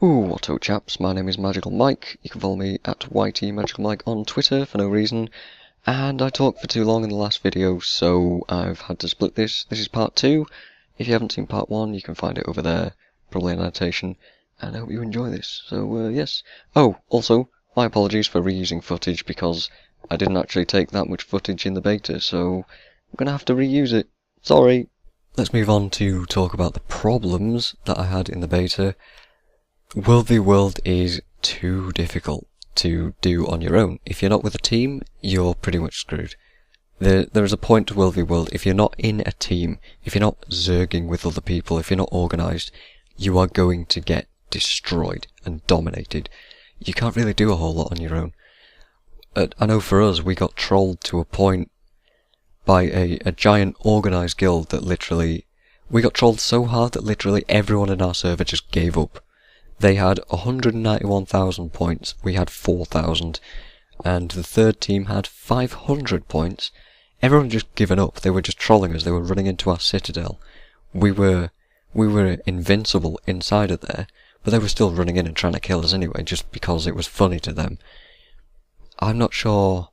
What's up chaps, my name is Magical Mike. You can follow me at YTMagicalMike on Twitter for no reason. And I talked for too long in the last video, so I've had to split this. This is part 2. If you haven't seen part 1, you can find it over there, probably an annotation. And I hope you enjoy this. So, yes. Oh, also, my apologies for reusing footage because I didn't actually take that much footage in the beta, so I'm gonna have to reuse it. Sorry. Let's move on to talk about the problems that I had in the beta. World v World is too difficult to do on your own. If you're not with a team, you're pretty much screwed. There is a point to World v World. If you're not in a team, if you're not zerging with other people, if you're not organised, you are going to get destroyed and dominated. You can't really do a whole lot on your own. I know for us, we got trolled to a point by a giant organised guild that literally... We got trolled so hard that literally everyone in our server just gave up. They had 191,000 points, we had 4,000, and the third team had 500 points. Everyone had just given up, they were just trolling us, they were running into our citadel. We were invincible inside of there, but they were still running in and trying to kill us anyway, just because it was funny to them. I'm not sure...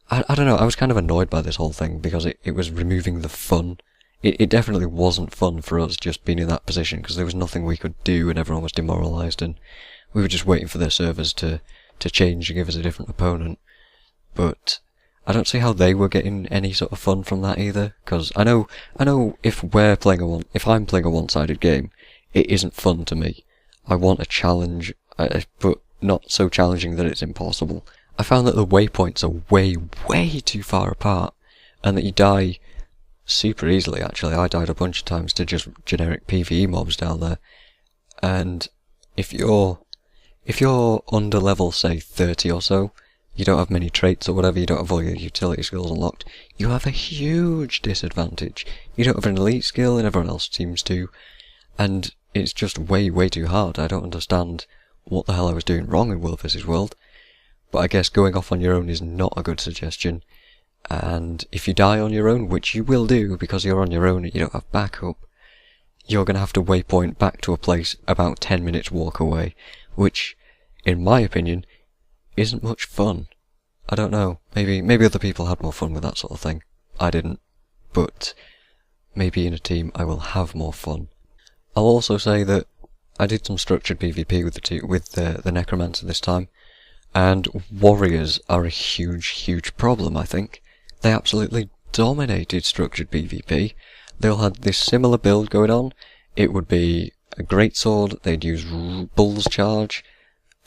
I don't know, I was kind of annoyed by this whole thing, because it was removing the fun. It definitely wasn't fun for us just being in that position, because there was nothing we could do and everyone was demoralised, and we were just waiting for their servers to change and give us a different opponent. But I don't see how they were getting any sort of fun from that either, because I know if I'm playing a one-sided game, it isn't fun to me. I want a challenge, but not so challenging that it's impossible. I found that the waypoints are way too far apart, and that you die super easily. Actually, I died a bunch of times to just generic PvE mobs down there. And if you're under level, say 30 or so, you don't have many traits or whatever, you don't have all your utility skills unlocked, you have a huge disadvantage. You don't have an elite skill and everyone else seems to, and it's just way too hard. I don't understand what the hell I was doing wrong in World vs World, but I guess going off on your own is not a good suggestion. And if you die on your own, which you will do because you're on your own and you don't have backup, you're going to have to waypoint back to a place about 10 minutes walk away, which, in my opinion, isn't much fun. I don't know, maybe other people had more fun with that sort of thing. I didn't, but maybe in a team I will have more fun. I'll also say that I did some structured PvP with the necromancer this time, and warriors are a huge problem, I think. They absolutely dominated structured PvP. They all had this similar build going on. It would be a greatsword, they'd use bull's charge,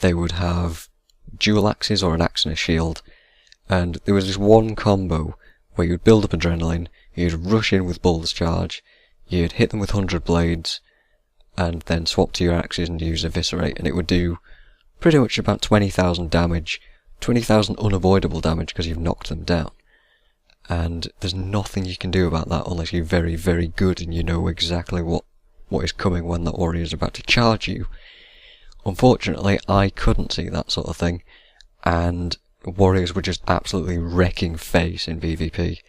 they would have dual axes or an axe and a shield, and there was this one combo where you'd build up adrenaline, you'd rush in with bull's charge, you'd hit them with 100 blades, and then swap to your axes and use eviscerate, and it would do pretty much about 20,000 damage, 20,000 unavoidable damage because you've knocked them down. And there's nothing you can do about that unless you're very good and you know exactly what is coming when that warrior is about to charge you. Unfortunately, I couldn't see that sort of thing, and warriors were just absolutely wrecking face in PvP.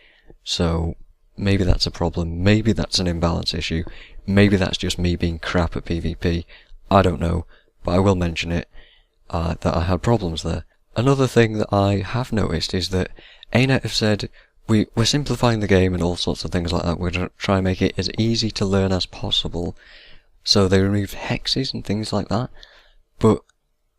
So maybe that's a problem, maybe that's an imbalance issue, maybe that's just me being crap at PvP, I don't know, but I will mention it, that I had problems there. Another thing that I have noticed is that ANET have said, we're simplifying the game and all sorts of things like that. We're going to try and make it as easy to learn as possible. So they removed hexes and things like that. But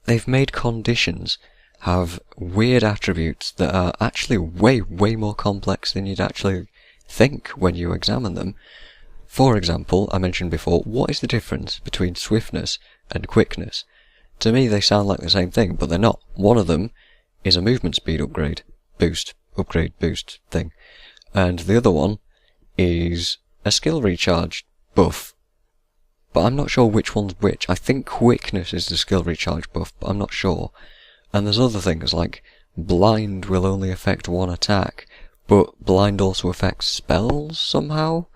they've made conditions have weird attributes that are actually way more complex than you'd actually think when you examine them. For example, I mentioned before, what is the difference between swiftness and quickness? To me, they sound like the same thing, but they're not. One of them is a movement speed upgrade boost thing, and the other one is a skill recharge buff, but I'm not sure which one's which. I think quickness is the skill recharge buff, but I'm not sure. And there's other things like blind will only affect one attack, but blind also affects spells somehow,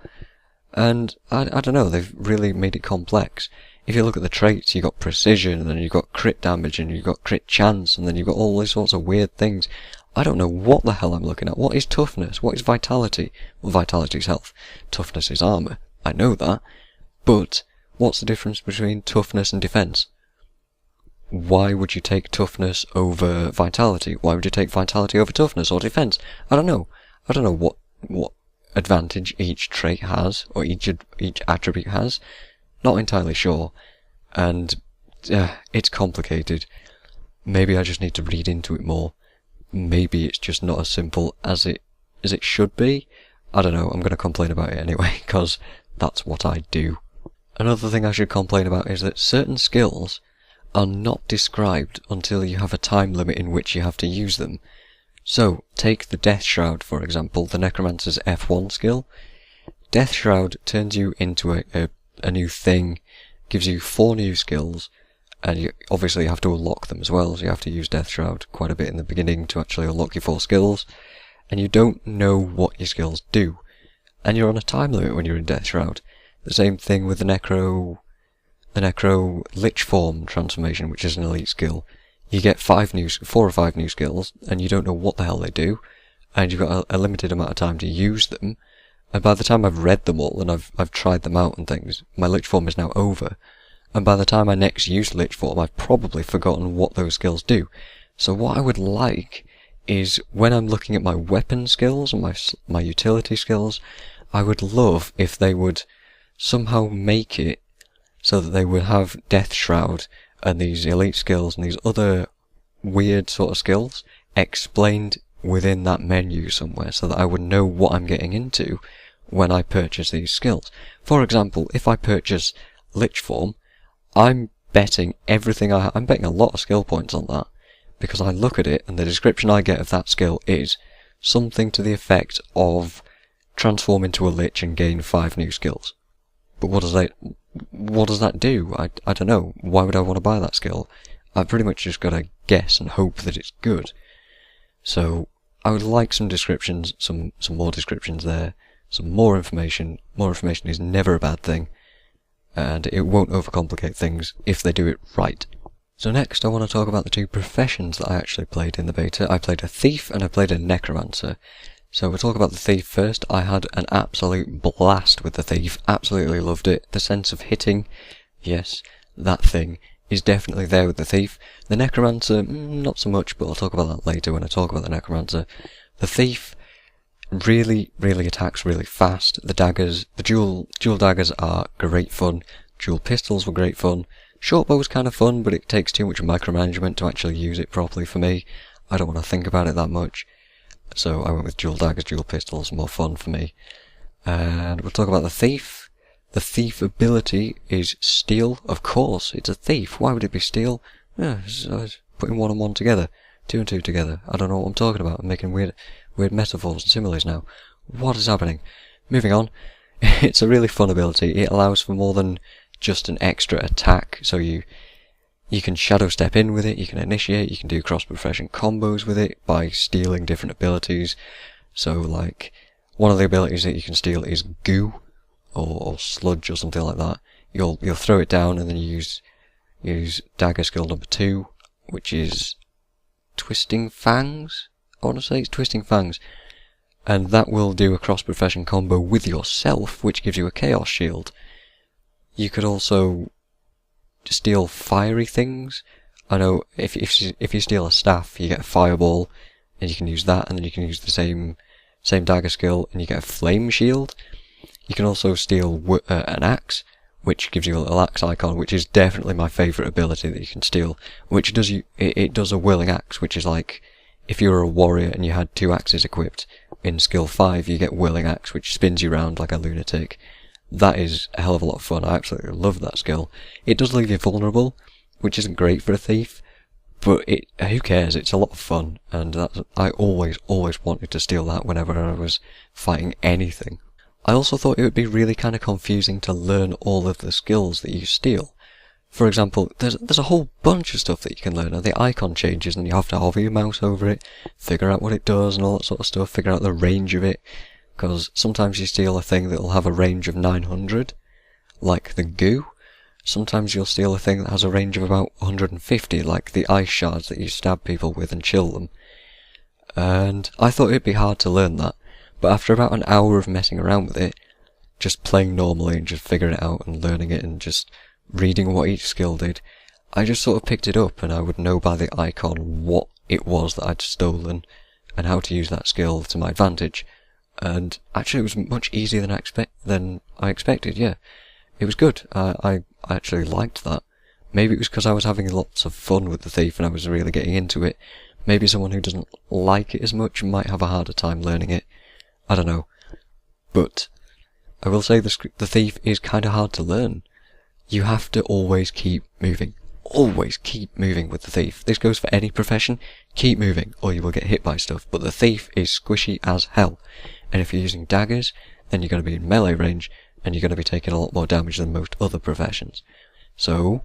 and I don't know, they've really made it complex. If you look at the traits, you've got precision, and then you've got crit damage, and you've got crit chance, and then you've got all these sorts of weird things. I don't know what the hell I'm looking at. What is toughness? What is vitality? Well, vitality is health. Toughness is armour. I know that. But what's the difference between toughness and defence? why would you take toughness over vitality? Why would you take vitality over toughness or defense? I don't know. I don't know what advantage each trait has, or each attribute has. Not entirely sure. And it's complicated. Maybe I just need to read into it more. Maybe it's just not as simple as it should be. I don't know, I'm going to complain about it anyway, because that's what I do. Another thing I should complain about is that certain skills are not described until you have a time limit in which you have to use them. So, take the Death Shroud, for example, the Necromancer's F1 skill. Death Shroud turns you into a new thing, gives you 4 new skills, and you obviously have to unlock them as well, so you have to use Death Shroud quite a bit in the beginning to actually unlock your 4 skills, and you don't know what your skills do. And you're on a time limit when you're in Death Shroud. The same thing with the Necro Lich Form transformation, which is an elite skill. You get 4 or 5 new skills, and you don't know what the hell they do, and you've got a limited amount of time to use them, and by the time I've read them all, and I've tried them out and things, my Lich Form is now over, and by the time I next use Lich Form, I've probably forgotten what those skills do. So what I would like is, when I'm looking at my weapon skills and my utility skills, I would love if they would somehow make it so that they would have Death Shroud and these elite skills and these other weird sort of skills explained within that menu somewhere, so that I would know what I'm getting into when I purchase these skills. For example, if I purchase Lich Form, I'm betting everything I'm betting a lot of skill points on that, because I look at it and the description I get of that skill is something to the effect of transform into a Lich and gain 5 new skills. But what does that do? I don't know. Why would I want to buy that skill? I've pretty much just got to guess and hope that it's good. So I would like some descriptions, some more descriptions there, some more information. More information is never a bad thing, and it won't overcomplicate things if they do it right. So next I want to talk about the 2 professions that I actually played in the beta. I played a Thief and I played a Necromancer. So we'll talk about the Thief first. I had an absolute blast with the Thief, absolutely loved it. The sense of hitting, yes, that thing is definitely there with the Thief. The Necromancer, not so much, but I'll talk about that later when I talk about the Necromancer. The Thief really attacks really fast. The daggers, the dual daggers are great fun. Dual pistols were great fun. Shortbow was kind of fun, but it takes too much micromanagement to actually use it properly for me. I don't want to think about it that much. So I went with dual daggers, dual pistols, more fun for me. And we'll talk about the Thief. The Thief ability is Steal. Of course, it's a Thief. Why would it be Steal? Yeah, I was putting 1 and 1 together. 2 and 2 together. I don't know what I'm talking about. I'm making weird metaphors and similes now. What is happening? Moving on. It's a really fun ability. It allows for more than just an extra attack. So you can shadow step in with it, you can initiate, you can do cross-profession combos with it by stealing different abilities. So like, one of the abilities that you can steal is Goo, or Sludge or something like that. You'll throw it down and then you use dagger skill number 2, which is Twisting Fangs? I want to say it's Twisting Fangs. And that will do a cross-profession combo with yourself, which gives you a Chaos Shield. You could also steal fiery things. I know if you steal a staff, you get a fireball, and you can use that, and then you can use the same dagger skill, and you get a flame shield. You can also steal an axe, which gives you a little axe icon, which is definitely my favourite ability that you can steal. Which does it does a whirling axe, which is like if you were a warrior and you had 2 axes equipped in skill 5, you get whirling axe, which spins you around like a lunatic. That is a hell of a lot of fun. I absolutely love that skill. It does leave you vulnerable, which isn't great for a Thief, but who cares? It's a lot of fun, and I always wanted to steal that whenever I was fighting anything. I also thought it would be really kind of confusing to learn all of the skills that you steal. For example, there's a whole bunch of stuff that you can learn, and the icon changes, and you have to hover your mouse over it, figure out what it does and all that sort of stuff, figure out the range of it. Because sometimes you steal a thing that will have a range of 900, like the Goo. Sometimes you'll steal a thing that has a range of about 150, like the ice shards that you stab people with and chill them. And I thought it'd be hard to learn that, but after about an hour of messing around with it, just playing normally and just figuring it out and learning it and just reading what each skill did, I just sort of picked it up and I would know by the icon what it was that I'd stolen and how to use that skill to my advantage. And actually it was much easier than I expected, yeah. It was good. I actually liked that. Maybe it was because I was having lots of fun with the thief and I was really getting into it. Maybe someone who doesn't like it as much might have a harder time learning it. I don't know. But I will say the thief is kind of hard to learn. You have to always keep moving. Always keep moving with the thief. This goes for any profession. Keep moving or you will get hit by stuff. But the thief is squishy as hell. And if you're using daggers, then you're going to be in melee range and you're going to be taking a lot more damage than most other professions. So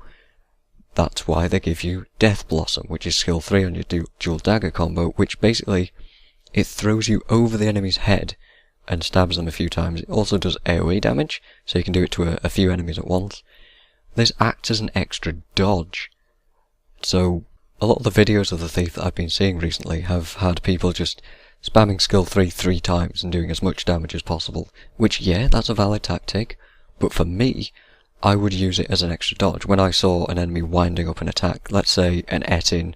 that's why they give you Death Blossom, which is skill 3 on your dual dagger combo, which basically it throws you over the enemy's head and stabs them a few times. It also does AoE damage, so you can do it to a few enemies at once. This acts as an extra dodge. So a lot of the videos of the thief that I've been seeing recently have had people just spamming skill 3 times and doing as much damage as possible, which, yeah, that's a valid tactic, but for me, I would use it as an extra dodge. When I saw an enemy winding up an attack, let's say an Etin,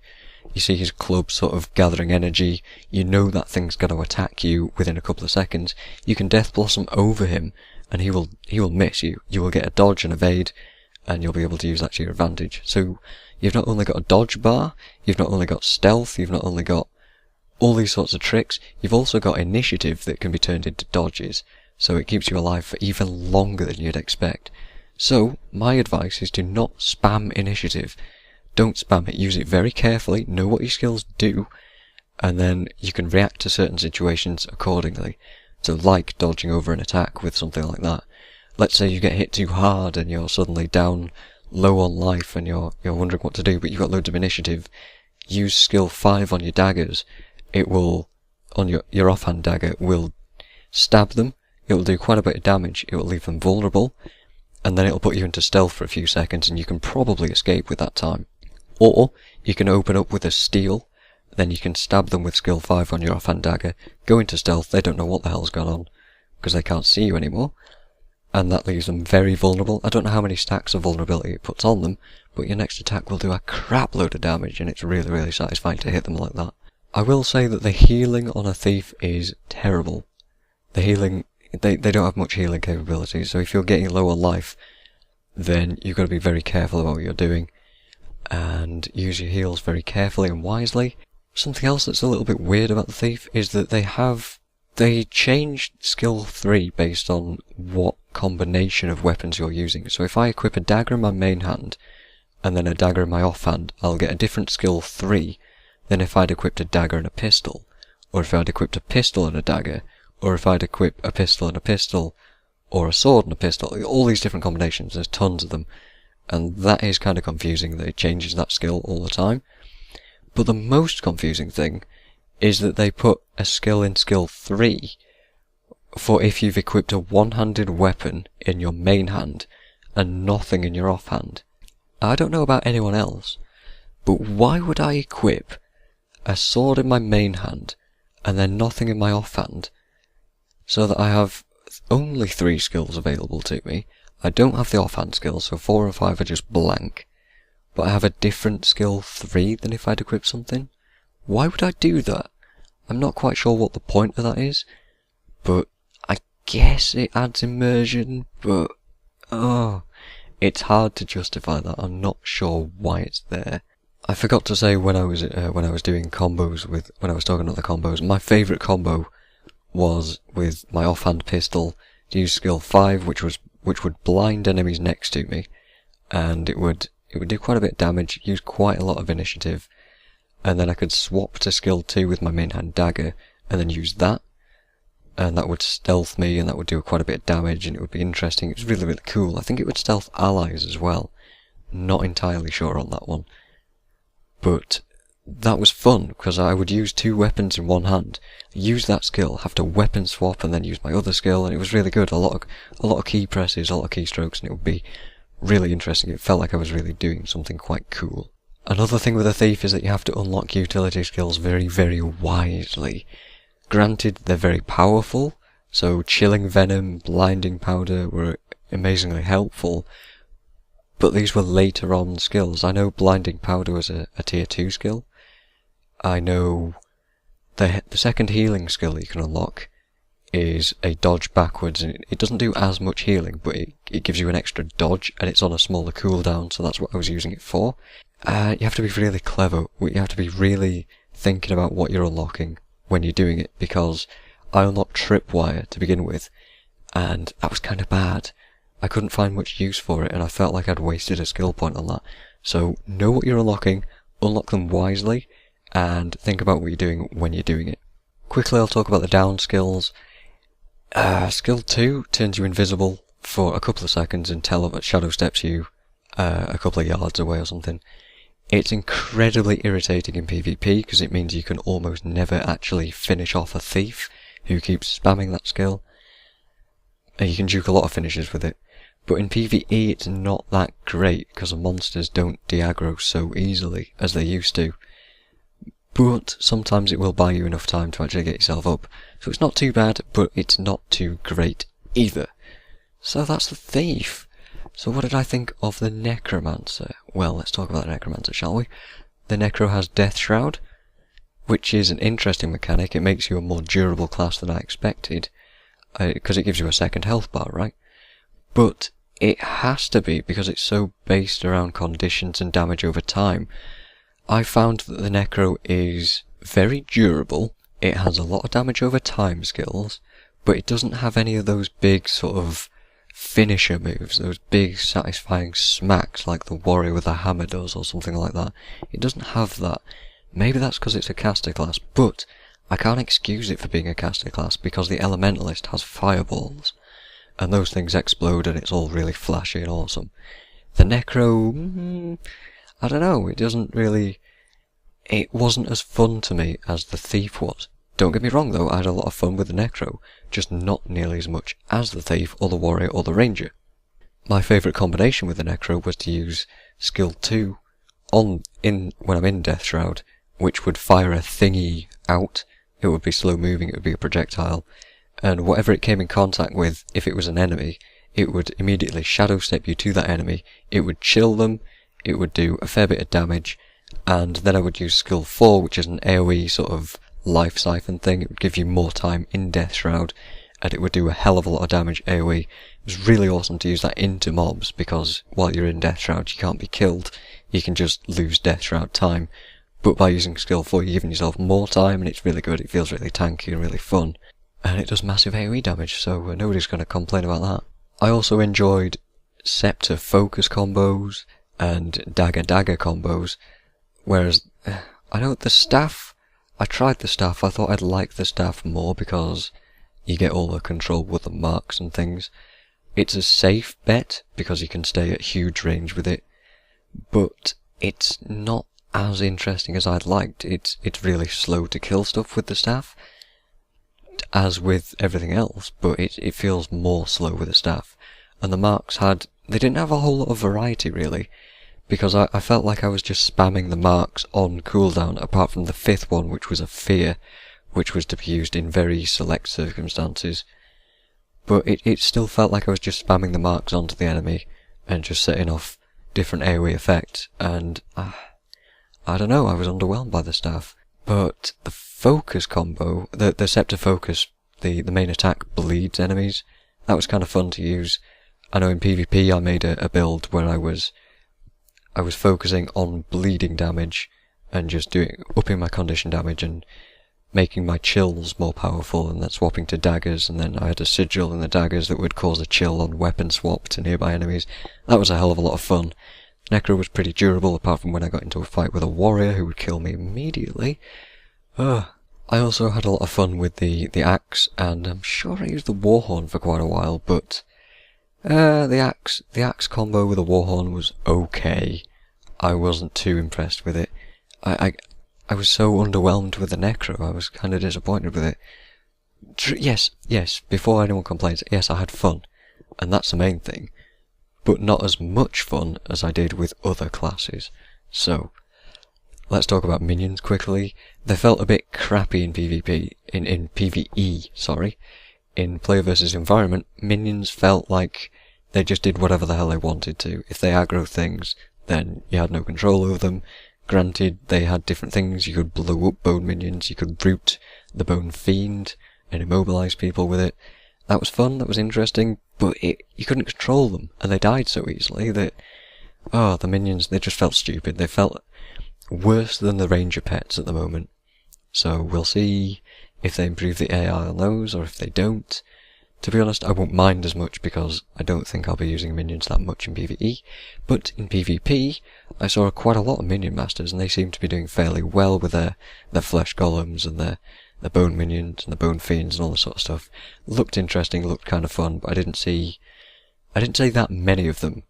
you see his club sort of gathering energy, you know that thing's going to attack you within a couple of seconds, you can Death Blossom over him, and he will miss you. You will get a dodge and evade, and you'll be able to use that to your advantage. So you've not only got a dodge bar, you've not only got stealth, you've not only got all these sorts of tricks, you've also got initiative that can be turned into dodges, so it keeps you alive for even longer than you'd expect. So, my advice is to not spam initiative. Don't spam it, use it very carefully, know what your skills do, and then you can react to certain situations accordingly. So like dodging over an attack with something like that. Let's say you get hit too hard and you're suddenly down low on life and you're wondering what to do, but you've got loads of initiative. Use skill 5 on your daggers. It will, on your offhand dagger, will stab them, it will do quite a bit of damage, it will leave them vulnerable, and then it'll put you into stealth for a few seconds and you can probably escape with that time. Or, you can open up with a steal, then you can stab them with skill 5 on your offhand dagger, go into stealth, they don't know what the hell's gone on, because they can't see you anymore, and that leaves them very vulnerable. I don't know how many stacks of vulnerability it puts on them, but your next attack will do a crap load of damage and it's really, really satisfying to hit them like that. I will say that the healing on a thief is terrible. The healing, they don't have much healing capabilities, so if you're getting low on life, then you've got to be very careful about what you're doing, and use your heals very carefully and wisely. Something else that's a little bit weird about the thief is that they changed skill 3 based on what combination of weapons you're using. So if I equip a dagger in my main hand, and then a dagger in my offhand, I'll get a different skill 3 than if I'd equipped a dagger and a pistol, or if I'd equipped a pistol and a dagger, or if I'd equip a pistol and a pistol, or a sword and a pistol. All these different combinations, there's tons of them, and that is kind of confusing that it changes that skill all the time. But the most confusing thing is that they put a skill in skill 3 for if you've equipped a one-handed weapon in your main hand and nothing in your offhand. I don't know about anyone else, but why would I equip a sword in my main hand and then nothing in my offhand so that I have only 3 skills available to me? I don't have the offhand skills, so 4 and 5 are just blank, but I have a different skill 3 than if I'd equipped something. Why would I do that? I'm not quite sure what the point of that is, but I guess it adds immersion, but it's hard to justify that. I'm not sure why it's there. I forgot to say when I was doing combos when I was talking about the combos, my favourite combo was with my offhand pistol to use skill 5, which would blind enemies next to me, and it would do quite a bit of damage, use quite a lot of initiative, and then I could swap to skill 2 with my main hand dagger, and then use that, and that would stealth me, and that would do quite a bit of damage, and it would be interesting. It was really, really cool. I think it would stealth allies as well. Not entirely sure on that one. But that was fun, because I would use 2 weapons in one hand, use that skill, have to weapon swap, and then use my other skill, and it was really good. A lot of key presses, a lot of keystrokes, and it would be really interesting. It felt like I was really doing something quite cool. Another thing with a thief is that you have to unlock utility skills very, very wisely. Granted, they're very powerful, so chilling venom, blinding powder were amazingly helpful, but these were later on skills. I know Blinding Powder was a tier 2 skill. I know the second healing skill that you can unlock is a dodge backwards, and it doesn't do as much healing, but it gives you an extra dodge, and it's on a smaller cooldown, so that's what I was using it for. You have to be really clever. You have to be really thinking about what you're unlocking when you're doing it, because I unlocked Tripwire to begin with, and that was kind of bad. I couldn't find much use for it, and I felt like I'd wasted a skill point on that. So know what you're unlocking, unlock them wisely, and think about what you're doing when you're doing it. Quickly I'll talk about the down skills. Skill 2 turns you invisible for a couple of seconds and shadow steps you a couple of yards away or something. It's incredibly irritating in PvP because it means you can almost never actually finish off a thief who keeps spamming that skill. You can juke a lot of finishes with it, but in PvE it's not that great because the monsters don't de-aggro so easily as they used to. But sometimes it will buy you enough time to actually get yourself up. So it's not too bad, but it's not too great either. So that's the thief. So what did I think of the necromancer? Well, let's talk about the necromancer, shall we? The necro has Death Shroud, which is an interesting mechanic. It makes you a more durable class than I expected, because it gives you a second health bar, right? But it has to be, because it's so based around conditions and damage over time. I found that the necro is very durable, it has a lot of damage over time skills, but it doesn't have any of those big sort of finisher moves, those big satisfying smacks like the warrior with a hammer does or something like that. It doesn't have that. Maybe that's because it's a caster class, but I can't excuse it for being a caster class because the elementalist has fireballs, and those things explode and it's all really flashy and awesome. The necro, I don't know, it wasn't as fun to me as the thief was. Don't get me wrong though, I had a lot of fun with the necro, just not nearly as much as the thief or the warrior or the ranger. My favourite combination with the necro was to use skill 2 when I'm in Death Shroud, which would fire a thingy out. It would be slow moving, it would be a projectile, and whatever it came in contact with, if it was an enemy, it would immediately shadow step you to that enemy, it would chill them, it would do a fair bit of damage, and then I would use skill 4, which is an AoE sort of life siphon thing. It would give you more time in Death Shroud, and it would do a hell of a lot of damage AoE. It was really awesome to use that into mobs, because while you're in Death Shroud you can't be killed, you can just lose Death Shroud time, but by using skill 4 you're giving yourself more time, and it's really good, it feels really tanky and really fun, and it does massive AoE damage, so nobody's going to complain about that. I also enjoyed Scepter focus combos and dagger combos, whereas I know the staff, I tried the staff, I thought I'd like the staff more because you get all the control with the marks and things. It's a safe bet because you can stay at huge range with it, but it's not as interesting as I'd liked. It's really slow to kill stuff with the staff, as with everything else, but it feels more slow with the staff. And the marks they didn't have a whole lot of variety really, because I felt like I was just spamming the marks on cooldown, apart from the 5th one, which was a fear, which was to be used in very select circumstances. But it still felt like I was just spamming the marks onto the enemy, and just setting off different AoE effects, and I don't know, I was underwhelmed by the staff. But the focus combo, the Scepter focus, the main attack bleeds enemies, that was kind of fun to use. I know in PvP I made a build where I was focusing on bleeding damage and just upping my condition damage and making my chills more powerful, and then swapping to daggers, and then I had a sigil in the daggers that would cause a chill on weapon swap to nearby enemies. That was a hell of a lot of fun. Necro was pretty durable apart from when I got into a fight with a warrior who would kill me immediately. I also had a lot of fun with the axe, and I'm sure I used the warhorn for quite a while, but the axe combo with a warhorn was okay. I wasn't too impressed with it. I was so underwhelmed with the necro, I was kind of disappointed with it. Yes, before anyone complains, yes, I had fun, and that's the main thing, but not as much fun as I did with other classes. So, let's talk about minions quickly. They felt a bit crappy in PvP, in PvE, sorry. In player versus environment, minions felt like they just did whatever the hell they wanted to. If they aggro things, then you had no control over them. Granted, they had different things. You could blow up bone minions, you could root the bone fiend and immobilize people with it. That was fun, that was interesting, but you couldn't control them, and they died so easily that, the minions, they just felt stupid. They felt worse than the ranger pets at the moment. So we'll see if they improve the AI on those, or if they don't. To be honest, I won't mind as much because I don't think I'll be using minions that much in PvE, but in PvP, I saw quite a lot of minion masters, and they seem to be doing fairly well with their flesh golems and their bone minions and the bone fiends and all this sort of stuff. Looked interesting, looked kind of fun, but I didn't see that many of them.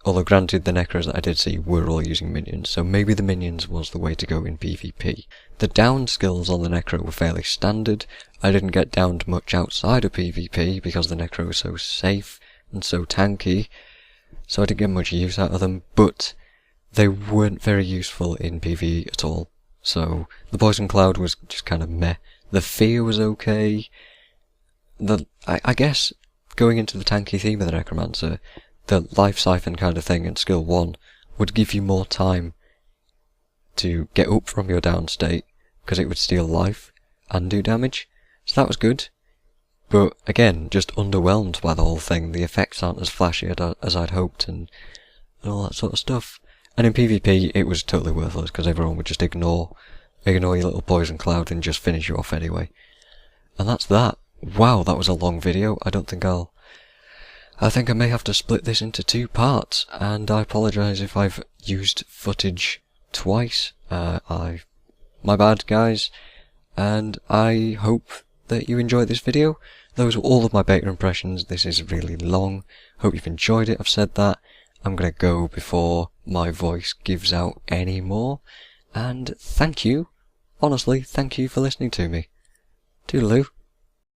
Although granted, the necros that I did see were all using minions, so maybe the minions was the way to go in PvP. The down skills on the necro were fairly standard. I didn't get downed much outside of PvP because the necro was so safe and so tanky, so I didn't get much use out of them, but they weren't very useful in PvE at all. So the poison cloud was just kind of meh. The fear was okay. I guess going into the tanky theme of the necromancer, the life siphon kind of thing in skill 1 would give you more time to get up from your down state, because it would steal life and do damage, so that was good. But again, just underwhelmed by the whole thing. The effects aren't as flashy as I'd hoped, and all that sort of stuff. And in PvP, it was totally worthless, because everyone would just ignore your little poison cloud and just finish you off anyway. And that's that. Wow, that was a long video. I think I may have to split this into 2 parts, and I apologise if I've used footage twice. My bad, guys, and I hope that you enjoyed this video. Those were all of my beta impressions. This is really long. Hope you've enjoyed it. I've said that. I'm gonna go before my voice gives out any more, and thank you, honestly, thank you for listening to me. Toodaloo.